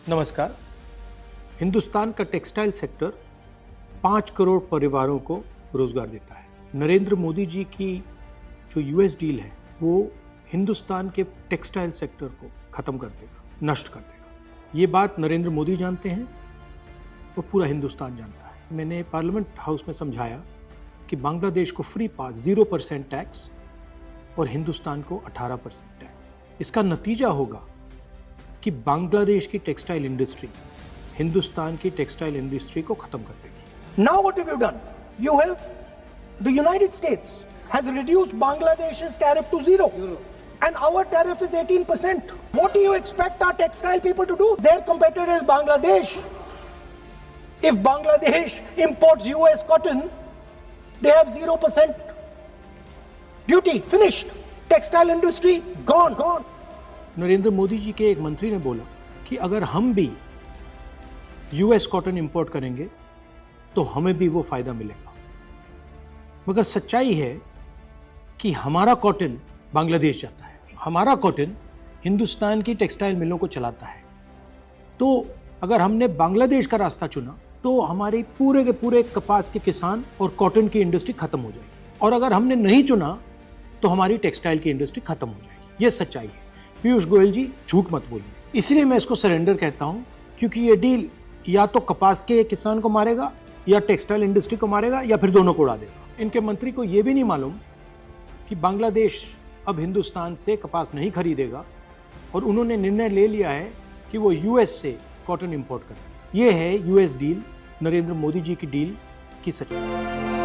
नमस्कार। हिंदुस्तान का textile sector 5 crore परिवारों को रोजगार देता है। नरेंद्र मोदी जी की जो यूएस डील है वो हिंदुस्तान के टेक्सटाइल सेक्टर को खत्म कर देगा, नष्ट कर देगा। ये बात नरेंद्र मोदी जानते हैं और पूरा हिंदुस्तान जानता है। मैंने पार्लियामेंट हाउस में समझाया कि बांग्लादेश को फ्री पास 0% टैक्स और हिंदुस्तान को 18% टैक्स। इसका नतीजा होगा कि बांग्लादेश की टेक्सटाइल इंडस्ट्री हिंदुस्तान की टेक्सटाइल इंडस्ट्री को खत्म कर देगी। Now what have you done? You have, the United States has reduced Bangladesh's tariff to zero. And our tariff is 18%. What do you expect our textile people to do? Their competitor is Bangladesh. If Bangladesh imports US cotton, they have 0% duty. Finished. Textile industry gone. Narendra Modi ji के एक मंत्री ने बोला कि अगर हम भी US cotton import करेंगे तो हमें भी वो फायदा मिलेगा। मगर सच्चाई है कि हमारा कॉटन बांग्लादेश जाता है, हमारा कॉटन हिंदुस्तान की टेक्सटाइल मिलों को चलाता है। तो अगर हमने बांग्लादेश का रास्ता चुना तो हमारे पूरे के पूरे कपास के किसान और कॉटन की इंडस्ट्री खत्म हो जाएगी, और अगर हमने नहीं चुना तो हमारी टेक्सटाइल की इंडस्ट्री खत्म हो जाएगी। ये सच्चाई है। पीयूष गोयल जी झूठ मत बोलिए। इसलिए मैं इसको सरेंडर कहता हूं, क्योंकि ये डील या तो कपास के किसान को मारेगा या टेक्सटाइल इंडस्ट्री को मारेगा या फिर दोनों को उड़ा देगा। इनके मंत्री को यह भी नहीं मालूम कि बांग्लादेश अब हिंदुस्तान से कपास नहीं खरीदेगा और उन्होंने निर्णय ले लिया है कि वो यूएस से कॉटन इंपोर्ट करें। ये है यूएस डील, नरेंद्र मोदी जी की डील की सच्चाई।